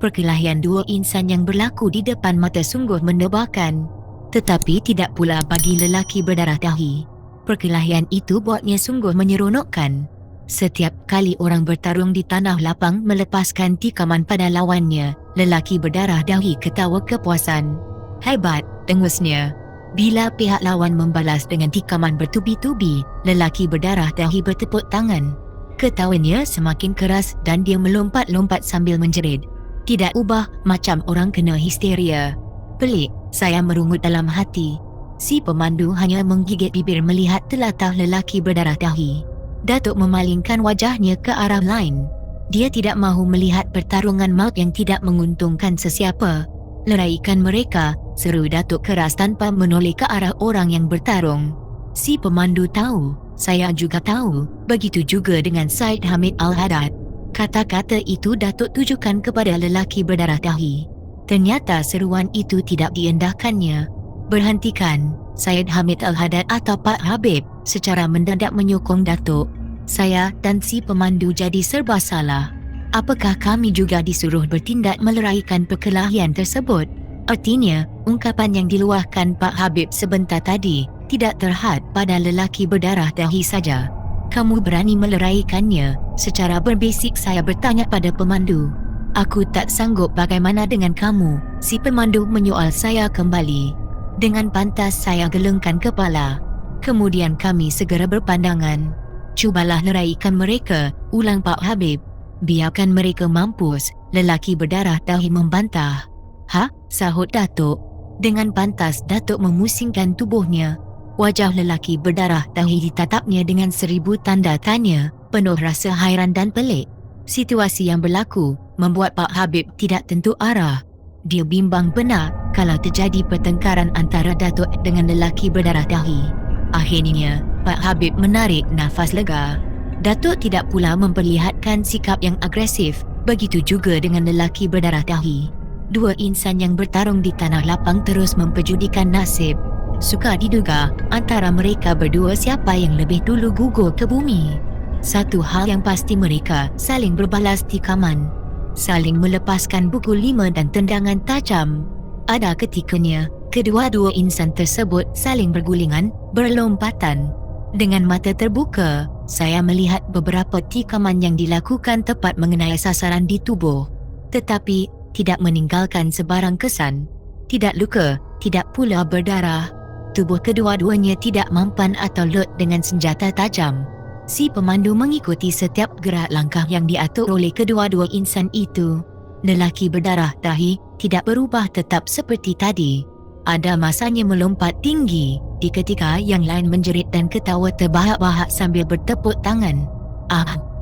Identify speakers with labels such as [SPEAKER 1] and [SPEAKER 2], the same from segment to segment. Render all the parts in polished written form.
[SPEAKER 1] Perkelahian dua insan yang berlaku di depan mata sungguh mendebarkan, tetapi tidak pula bagi lelaki berdarah dahi. Perkelahian itu buatnya sungguh menyeronokkan. Setiap kali orang bertarung di tanah lapang melepaskan tikaman pada lawannya, lelaki berdarah dahi ketawa kepuasan. Hebat, dengusnya. Bila pihak lawan membalas dengan tikaman bertubi-tubi, lelaki berdarah dahi bertepuk tangan. Ketawanya semakin keras dan dia melompat-lompat sambil menjerit. Tidak ubah macam orang kena histeria. Pelik, saya merungut dalam hati. Si pemandu hanya menggigit bibir melihat telatah lelaki berdarah dahi. Datuk memalingkan wajahnya ke arah lain. Dia tidak mahu melihat pertarungan maut yang tidak menguntungkan sesiapa. Leraikan mereka, seru Datuk keras tanpa menoleh ke arah orang yang bertarung. Si pemandu tahu, saya juga tahu, begitu juga dengan Syed Hamid Al-Haddad. Kata-kata itu Datuk tujukan kepada lelaki berdarah dahi. Ternyata seruan itu tidak diendahkannya. Berhentikan, Syed Hamid Al-Haddad atau Pak Habib, secara mendadak menyokong Datuk. Saya dan si pemandu jadi serba salah. Apakah kami juga disuruh bertindak meleraikan perkelahian tersebut? Artinya, ungkapan yang diluahkan Pak Habib sebentar tadi tidak terhad pada lelaki berdarah dahi saja. Kamu berani meleraikannya? Secara berbisik saya bertanya pada pemandu. Aku tak sanggup, bagaimana dengan kamu? Si pemandu menyoal saya kembali. Dengan pantas saya gelengkan kepala. Kemudian kami segera berpandangan. Cubalah leraikan mereka, ulang Pak Habib. Biarkan mereka mampus, lelaki berdarah dahi membantah. Ha? Sahut Datuk. Dengan pantas Datuk memusingkan tubuhnya. Wajah lelaki berdarah dahi ditatapnya dengan 1000 tanda tanya, penuh rasa hairan dan pelik. Situasi yang berlaku membuat Pak Habib tidak tentu arah. Dia bimbang benar kalau terjadi pertengkaran antara Datuk dengan lelaki berdarah dahi. Akhirnya, Pak Habib menarik nafas lega. Datuk tidak pula memperlihatkan sikap yang agresif, begitu juga dengan lelaki berdarah dahi. Dua insan yang bertarung di tanah lapang terus memperjudikan nasib. Sukar diduga antara mereka berdua siapa yang lebih dulu gugur ke bumi. Satu hal yang pasti, mereka saling berbalas tikaman, saling melepaskan pukul 5 dan tendangan tajam. Ada ketikanya, kedua-dua insan tersebut saling bergulingan, berlompatan. Dengan mata terbuka, saya melihat beberapa tikaman yang dilakukan tepat mengenai sasaran di tubuh. Tetapi, tidak meninggalkan sebarang kesan. Tidak luka, tidak pula berdarah. Tubuh kedua-duanya tidak mampan atau lut dengan senjata tajam. Si pemandu mengikuti setiap gerak langkah yang diatur oleh kedua-dua insan itu. Lelaki berdarah dahi tidak berubah, tetap seperti tadi. Ada masanya melompat tinggi, di ketika yang lain menjerit dan ketawa terbahak-bahak sambil bertepuk tangan.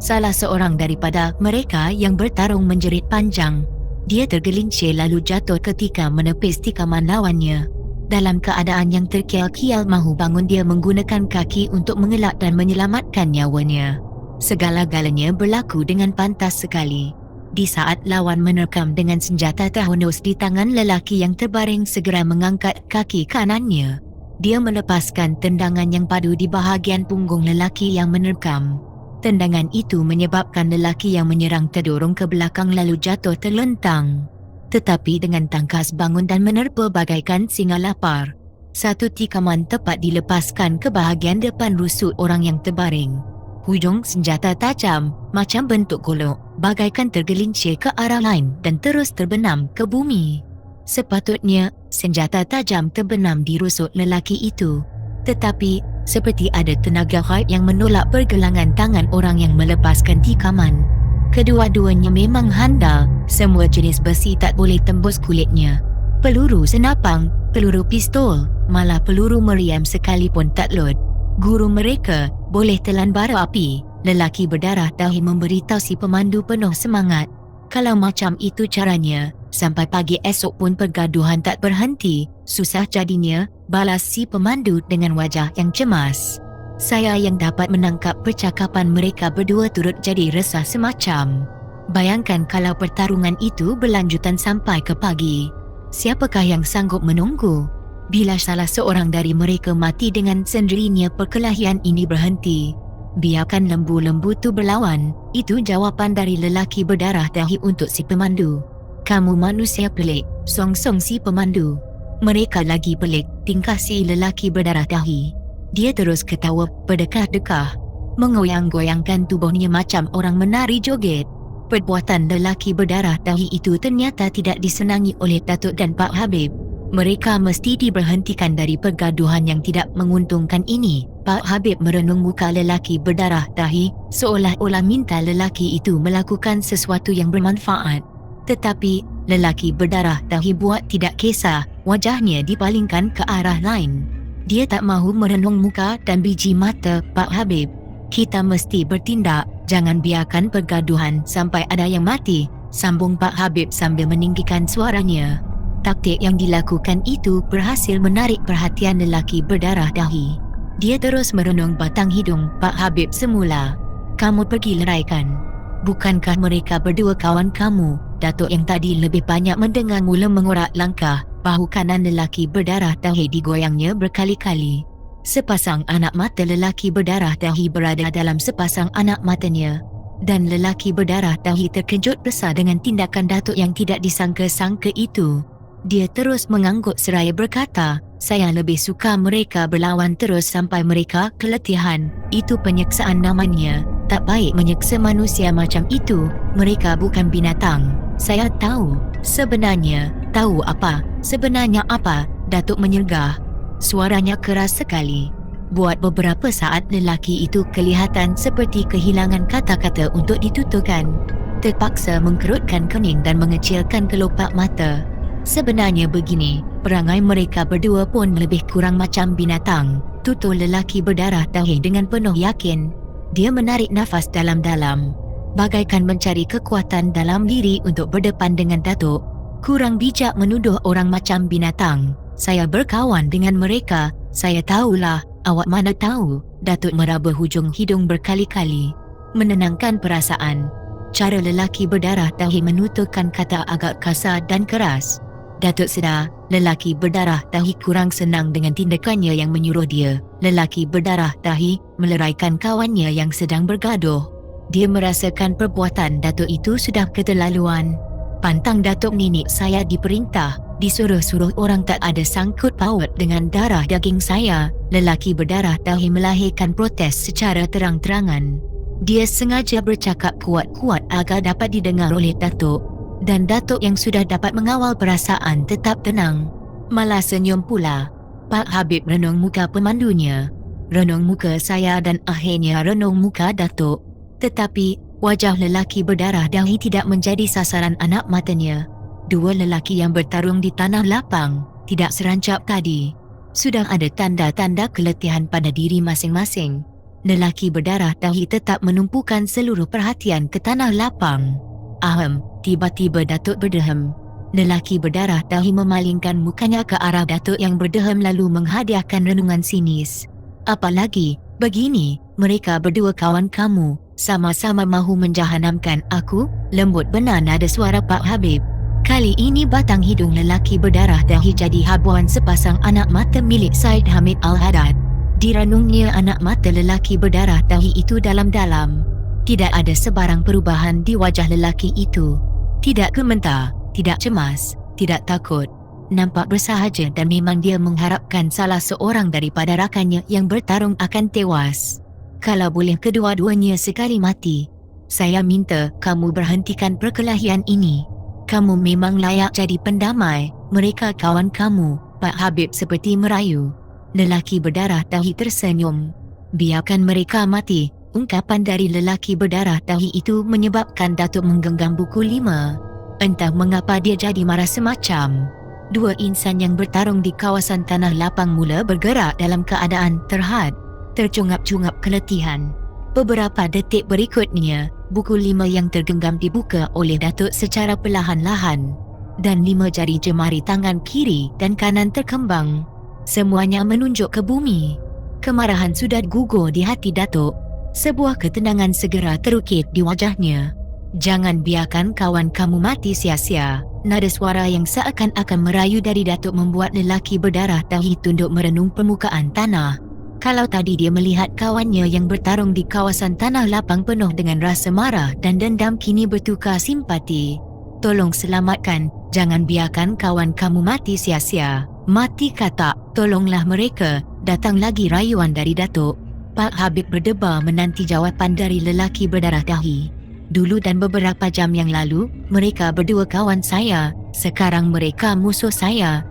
[SPEAKER 1] Salah seorang daripada mereka yang bertarung menjerit panjang. Dia tergelincir lalu jatuh ketika menepis tikaman lawannya. Dalam keadaan yang terkial-kial mahu bangun, dia menggunakan kaki untuk mengelak dan menyelamatkan nyawanya. Segala-galanya berlaku dengan pantas sekali. Di saat lawan menerkam dengan senjata terhunus di tangan, lelaki yang terbaring segera mengangkat kaki kanannya. Dia melepaskan tendangan yang padu di bahagian punggung lelaki yang menerkam. Tendangan itu menyebabkan lelaki yang menyerang terdorong ke belakang lalu jatuh terlentang. Tetapi dengan tangkas bangun dan menerpa bagaikan singa lapar. Satu tikaman tepat dilepaskan ke bahagian depan rusuk orang yang terbaring. Hujung senjata tajam, macam bentuk golok, bagaikan tergelincir ke arah lain dan terus terbenam ke bumi. Sepatutnya, senjata tajam terbenam di rusuk lelaki itu. Tetapi, seperti ada tenaga gaib yang menolak pergelangan tangan orang yang melepaskan tikaman. Kedua-duanya memang handal, semua jenis besi tak boleh tembus kulitnya. Peluru senapang, peluru pistol, malah peluru meriam sekalipun tak lod. Guru mereka boleh telan bara api. Lelaki berdarah dahi memberitahu si pemandu penuh semangat. Kalau macam itu caranya, sampai pagi esok pun pergaduhan tak berhenti. Susah jadinya, balas si pemandu dengan wajah yang cemas. Saya yang dapat menangkap percakapan mereka berdua turut jadi resah semacam. Bayangkan kalau pertarungan itu berlanjutan sampai ke pagi. Siapakah yang sanggup menunggu? Bila salah seorang dari mereka mati dengan sendirinya, perkelahian ini berhenti. Biarkan lembu-lembu tu berlawan. Itu jawapan dari lelaki berdarah dahi untuk si pemandu. Kamu manusia pelik, song-song si pemandu. Mereka lagi pelik, tingkah si lelaki berdarah dahi. Dia terus ketawa berdekah-dekah, mengoyang-goyangkan tubuhnya macam orang menari joget. Perbuatan lelaki berdarah dahi itu ternyata tidak disenangi oleh Datuk dan Pak Habib. Mereka mesti diberhentikan dari pergaduhan yang tidak menguntungkan ini. Pak Habib merenung muka lelaki berdarah dahi, seolah-olah minta lelaki itu melakukan sesuatu yang bermanfaat. Tetapi, lelaki berdarah dahi buat tidak kisah, wajahnya dipalingkan ke arah lain. Dia tak mahu merenung muka dan biji mata Pak Habib. Kita mesti bertindak, jangan biarkan pergaduhan sampai ada yang mati, sambung Pak Habib sambil meninggikan suaranya. Taktik yang dilakukan itu berhasil menarik perhatian lelaki berdarah dahi. Dia terus merenung batang hidung Pak Habib semula. Kamu pergi leraikan. Bukankah mereka berdua kawan kamu? Datuk yang tadi lebih banyak mendengar mula mengorak langkah. Bahu kanan lelaki berdarah dahi digoyangnya berkali-kali. Sepasang anak mata lelaki berdarah dahi berada dalam sepasang anak matanya. Dan lelaki berdarah dahi terkejut besar dengan tindakan Datuk yang tidak disangka-sangka itu. Dia terus mengangguk seraya berkata, saya lebih suka mereka berlawan terus sampai mereka keletihan. Itu penyeksaan namanya. Tak baik menyeksa manusia macam itu. Mereka bukan binatang. Saya tahu. Sebenarnya, tahu apa? Sebenarnya apa? Datuk menyergah. Suaranya keras sekali. Buat beberapa saat lelaki itu kelihatan seperti kehilangan kata-kata untuk dituturkan. Terpaksa mengkerutkan kening dan mengecilkan kelopak mata. Sebenarnya begini, perangai mereka berdua pun lebih kurang macam binatang, tutur lelaki berdarah dahi dengan penuh yakin. Dia menarik nafas dalam-dalam, bagaikan mencari kekuatan dalam diri untuk berdepan dengan Datuk. Kurang bijak menuduh orang macam binatang. Saya berkawan dengan mereka, saya tahulah, awak mana tahu. Datuk meraba hujung hidung berkali-kali, menenangkan perasaan. Cara lelaki berdarah dahi menuturkan kata agak kasar dan keras. Datuk sedar, lelaki berdarah dahi kurang senang dengan tindakannya yang menyuruh dia. Lelaki berdarah dahi meleraikan kawannya yang sedang bergaduh. Dia merasakan perbuatan Datuk itu sudah keterlaluan. Pantang Datuk nenek saya diperintah, disuruh-suruh orang tak ada sangkut paut dengan darah daging saya. Lelaki berdarah dahi melahirkan protes secara terang-terangan. Dia sengaja bercakap kuat-kuat agar dapat didengar oleh Datuk. Dan Datuk yang sudah dapat mengawal perasaan tetap tenang, malah senyum pula. Pak Habib renung muka pemandunya, renung muka saya dan akhirnya renung muka Datuk. Tetapi, wajah lelaki berdarah dahi tidak menjadi sasaran anak matanya. Dua lelaki yang bertarung di tanah lapang, tidak serancap tadi. Sudah ada tanda-tanda keletihan pada diri masing-masing. Lelaki berdarah dahi tetap menumpukan seluruh perhatian ke tanah lapang. Ahem, tiba-tiba Datuk berdehem. Lelaki berdarah dahi memalingkan mukanya ke arah Datuk yang berdehem lalu menghadiahkan renungan sinis. Apalagi, begini, mereka berdua kawan kamu, sama-sama mahu menjahanamkan aku? Lembut benar nada suara Pak Habib. Kali ini batang hidung lelaki berdarah dahi jadi habuan sepasang anak mata milik Said Hamid Al-Haddad. Direnungnya anak mata lelaki berdarah dahi itu dalam-dalam. Tidak ada sebarang perubahan di wajah lelaki itu. Tidak gemetar, tidak cemas, tidak takut. Nampak bersahaja dan memang dia mengharapkan salah seorang daripada rakannya yang bertarung akan tewas. Kalau boleh kedua-duanya sekali mati, saya minta kamu berhentikan perkelahian ini. Kamu memang layak jadi pendamai. Mereka kawan kamu. Pak Habib seperti merayu. Lelaki berdarah dahi tersenyum. Biarkan mereka mati. Ungkapan dari lelaki berdarah dahi itu menyebabkan Datuk menggenggam buku 5. Entah mengapa dia jadi marah semacam. Dua insan yang bertarung di kawasan tanah lapang mula bergerak dalam keadaan terhad, tercungap-cungap keletihan. Beberapa detik berikutnya, buku 5 yang tergenggam dibuka oleh Datuk secara perlahan-lahan. Dan 5 jari jemari tangan kiri dan kanan terkembang. Semuanya menunjuk ke bumi. Kemarahan sudah gugur di hati Datuk. Sebuah ketenangan segera terukit di wajahnya. Jangan biarkan kawan kamu mati sia-sia. Nada suara yang seakan-akan merayu dari Datuk membuat lelaki berdarah dahi tunduk merenung permukaan tanah. Kalau tadi dia melihat kawannya yang bertarung di kawasan tanah lapang penuh dengan rasa marah dan dendam, kini bertukar simpati. Tolong selamatkan, jangan biarkan kawan kamu mati sia-sia. Mati kata, tolonglah mereka. Datang lagi rayuan dari Datuk. Pak Habib berdebar menanti jawapan dari lelaki berdarah dahi. Dulu dan beberapa jam yang lalu, mereka berdua kawan saya. Sekarang mereka musuh saya.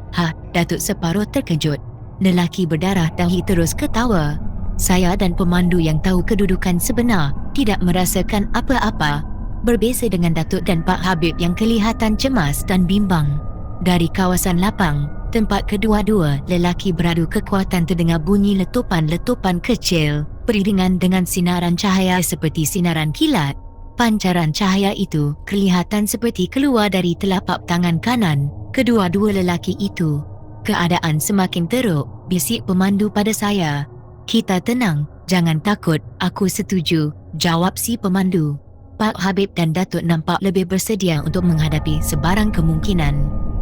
[SPEAKER 1] Datuk separuh terkejut. Lelaki berdarah dahi terus ketawa. Saya dan pemandu yang tahu kedudukan sebenar tidak merasakan apa-apa. Berbeza dengan Datuk dan Pak Habib yang kelihatan cemas dan bimbang. Dari kawasan lapang, tempat kedua-dua lelaki beradu kekuatan, terdengar bunyi letupan-letupan kecil beriringan dengan sinaran cahaya seperti sinaran kilat. Pancaran cahaya itu kelihatan seperti keluar dari telapak tangan kanan kedua-dua lelaki itu. Keadaan semakin teruk, bisik pemandu pada saya. Kita tenang, jangan takut, aku setuju, jawab si pemandu. Pak Habib dan Datuk nampak lebih bersedia untuk menghadapi sebarang kemungkinan.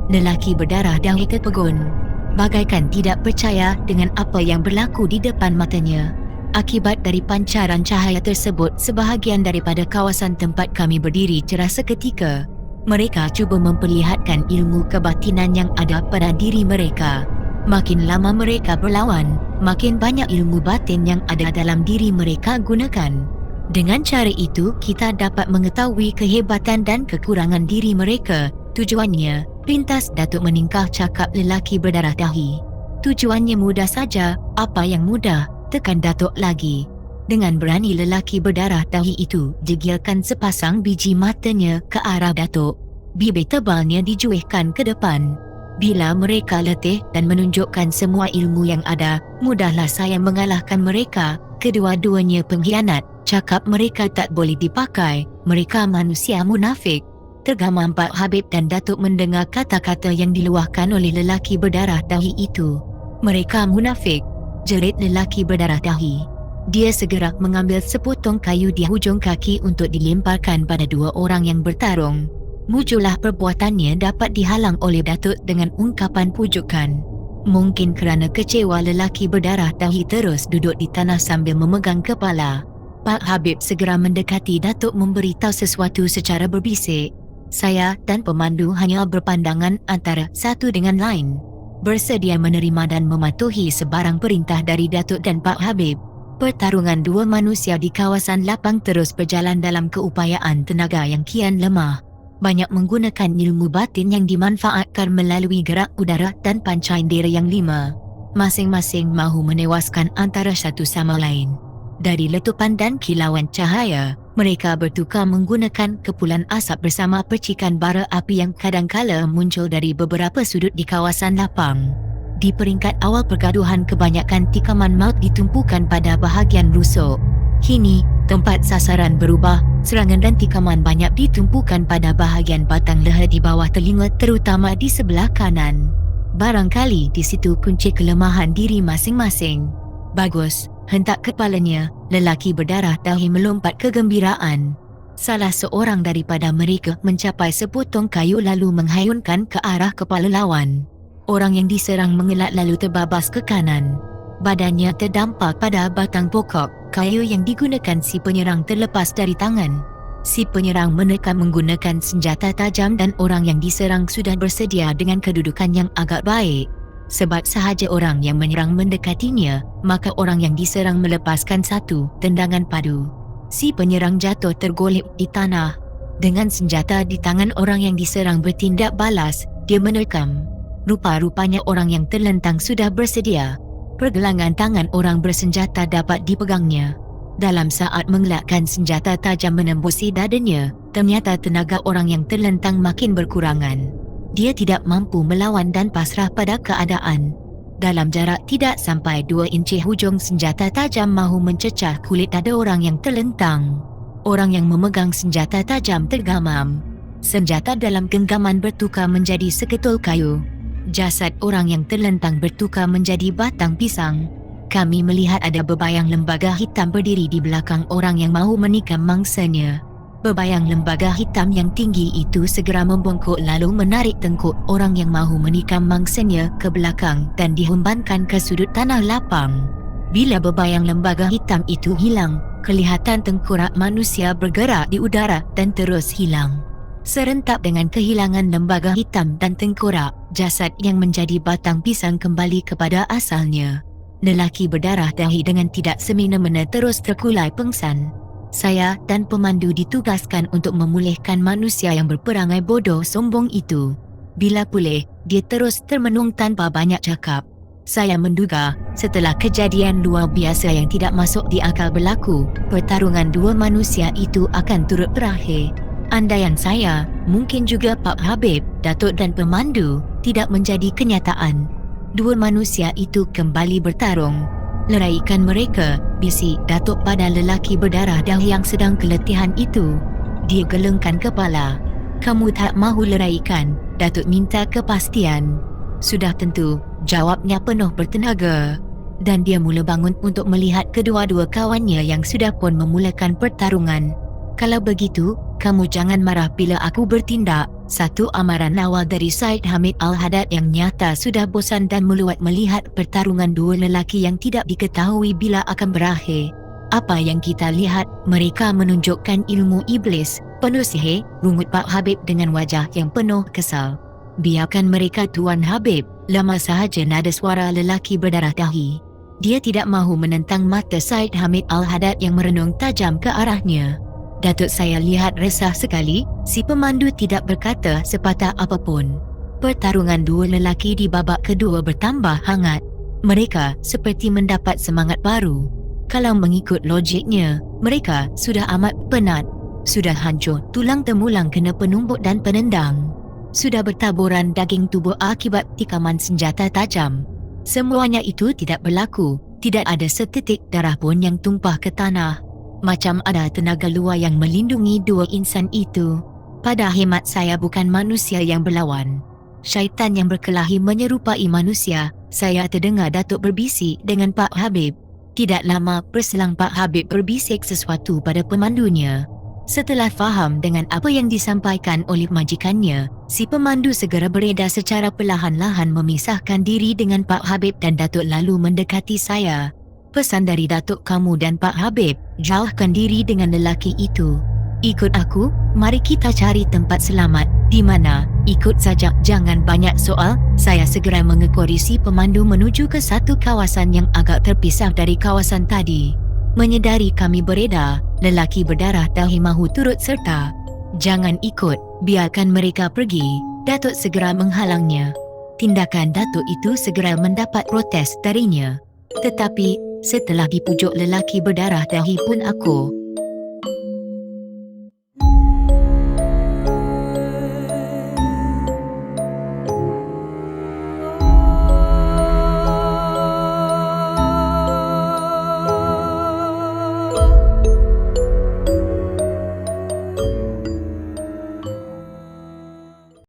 [SPEAKER 1] Lelaki berdarah dahi terpegun, bagaikan tidak percaya dengan apa yang berlaku di depan matanya. Akibat dari pancaran cahaya tersebut, sebahagian daripada kawasan tempat kami berdiri cerah seketika. Mereka cuba memperlihatkan ilmu kebatinan yang ada pada diri mereka. Makin lama mereka berlawan, makin banyak ilmu batin yang ada dalam diri mereka gunakan. Dengan cara itu, kita dapat mengetahui kehebatan dan kekurangan diri mereka. Tujuannya, pintas Datuk meningkah cakap lelaki berdarah dahi. Tujuannya mudah saja. Apa yang mudah? Tekan Datuk lagi. Dengan berani lelaki berdarah dahi itu degilkan sepasang biji matanya ke arah Datuk. Bibir tebalnya dijuihkan ke depan. Bila mereka letih dan menunjukkan semua ilmu yang ada, mudahlah saya mengalahkan mereka. Kedua-duanya pengkhianat. Cakap mereka tak boleh dipakai. Mereka manusia munafik. Tergamam Pak Habib dan Datuk mendengar kata-kata yang diluahkan oleh lelaki berdarah dahi itu. Mereka munafik, jerit lelaki berdarah dahi. Dia segera mengambil sepotong kayu di hujung kaki untuk dilemparkan pada dua orang yang bertarung. Mujurlah perbuatannya dapat dihalang oleh Datuk dengan ungkapan pujukan. Mungkin kerana kecewa, lelaki berdarah dahi terus duduk di tanah sambil memegang kepala. Pak Habib segera mendekati Datuk memberitahu sesuatu secara berbisik. Saya dan pemandu hanya berpandangan antara satu dengan lain, bersedia menerima dan mematuhi sebarang perintah dari Datuk dan Pak Habib. Pertarungan dua manusia di kawasan lapang terus berjalan dalam keupayaan tenaga yang kian lemah. Banyak menggunakan ilmu batin yang dimanfaatkan melalui gerak udara dan pancai indera yang lima. Masing-masing mahu menewaskan antara satu sama lain. Dari letupan dan kilauan cahaya, mereka bertukar menggunakan kepulan asap bersama percikan bara api yang kadangkala muncul dari beberapa sudut di kawasan lapang. Di peringkat awal pergaduhan, kebanyakan tikaman maut ditumpukan pada bahagian rusuk. Kini, tempat sasaran berubah, serangan dan tikaman banyak ditumpukan pada bahagian batang leher di bawah telinga, terutama di sebelah kanan. Barangkali di situ kunci kelemahan diri masing-masing. Bagus. Hentak kepalanya, lelaki berdarah dahi melompat kegembiraan. Salah seorang daripada mereka mencapai sepotong kayu lalu menghayunkan ke arah kepala lawan. Orang yang diserang mengelak lalu terbabas ke kanan. Badannya terdampar pada batang pokok. Kayu yang digunakan si penyerang terlepas dari tangan. Si penyerang menekan menggunakan senjata tajam dan orang yang diserang sudah bersedia dengan kedudukan yang agak baik. Sebab sahaja orang yang menyerang mendekatinya, maka orang yang diserang melepaskan satu tendangan padu. Si penyerang jatuh tergolek di tanah. Dengan senjata di tangan orang yang diserang bertindak balas, dia menerkam. Rupa-rupanya orang yang terlentang sudah bersedia. Pergelangan tangan orang bersenjata dapat dipegangnya. Dalam saat mengelakkan senjata tajam menembusi dadanya, ternyata tenaga orang yang terlentang makin berkurangan. Dia tidak mampu melawan dan pasrah pada keadaan. Dalam jarak tidak sampai 2 inci hujung senjata tajam mahu mencecah kulit dada orang yang terlentang. Orang yang memegang senjata tajam tergamam. Senjata dalam genggaman bertukar menjadi seketul kayu. Jasad orang yang terlentang bertukar menjadi batang pisang. Kami melihat ada bebayang lembaga hitam berdiri di belakang orang yang mahu menikam mangsanya. Bebayang lembaga hitam yang tinggi itu segera membongkok lalu menarik tengkuk orang yang mahu menikam mangsanya ke belakang dan dihembankan ke sudut tanah lapang. Bila bebayang lembaga hitam itu hilang, kelihatan tengkorak manusia bergerak di udara dan terus hilang. Serentak dengan kehilangan lembaga hitam dan tengkorak, jasad yang menjadi batang pisang kembali kepada asalnya. Lelaki berdarah dahi dengan tidak semena-mena terus terkulai pengsan. Saya dan pemandu ditugaskan untuk memulihkan manusia yang berperangai bodoh sombong itu. Bila pulih, dia terus termenung tanpa banyak cakap. Saya menduga, setelah kejadian luar biasa yang tidak masuk di akal berlaku, pertarungan dua manusia itu akan turut berakhir. Andaian saya, mungkin juga Pak Habib, Datuk dan pemandu, tidak menjadi kenyataan. Dua manusia itu kembali bertarung. Leraikan mereka, bisik Datuk pada lelaki berdarah dahi yang sedang keletihan itu. Dia gelengkan kepala. Kamu tak mahu leraikan, Datuk minta kepastian. Sudah tentu, jawabnya penuh bertenaga. Dan dia mula bangun untuk melihat kedua-dua kawannya yang sudah pun memulakan pertarungan. Kalau begitu, kamu jangan marah bila aku bertindak. Satu amaran awal dari Syed Hamid Al-Haddad yang nyata sudah bosan dan meluat melihat pertarungan dua lelaki yang tidak diketahui bila akan berakhir. Apa yang kita lihat, mereka menunjukkan ilmu iblis, penuh sihir, rungut Pak Habib dengan wajah yang penuh kesal. Biarkan mereka Tuan Habib, lama sahaja nada suara lelaki berdarah dahi. Dia tidak mahu menentang mata Syed Hamid Al-Haddad yang merenung tajam ke arahnya. Datuk saya lihat resah sekali, si pemandu tidak berkata sepatah apapun. Pertarungan dua lelaki di babak kedua bertambah hangat. Mereka seperti mendapat semangat baru. Kalau mengikut logiknya, mereka sudah amat penat. Sudah hancur tulang temulang kena penumbuk dan penendang. Sudah bertaburan daging tubuh akibat tikaman senjata tajam. Semuanya itu tidak berlaku. Tidak ada setitik darah pun yang tumpah ke tanah. Macam ada tenaga luar yang melindungi dua insan itu. Pada hemat saya bukan manusia yang berlawan. Syaitan yang berkelahi menyerupai manusia. Saya terdengar Datuk berbisik dengan Pak Habib. Tidak lama berselang Pak Habib berbisik sesuatu pada pemandunya. Setelah faham dengan apa yang disampaikan oleh majikannya, si pemandu segera beredar secara perlahan-lahan memisahkan diri dengan Pak Habib dan Datuk lalu mendekati saya. Pesan dari Datuk kamu dan Pak Habib, jauhkan diri dengan lelaki itu. Ikut aku, mari kita cari tempat selamat. Di mana? Ikut saja, jangan banyak soal. Saya segera mengekori si pemandu menuju ke satu kawasan yang agak terpisah dari kawasan tadi. Menyedari kami beredar, lelaki berdarah dahi mahu turut serta. Jangan ikut, biarkan mereka pergi. Datuk segera menghalangnya. Tindakan Datuk itu segera mendapat protes darinya. Tetapi, setelah dipujuk lelaki berdarah dahi pun aku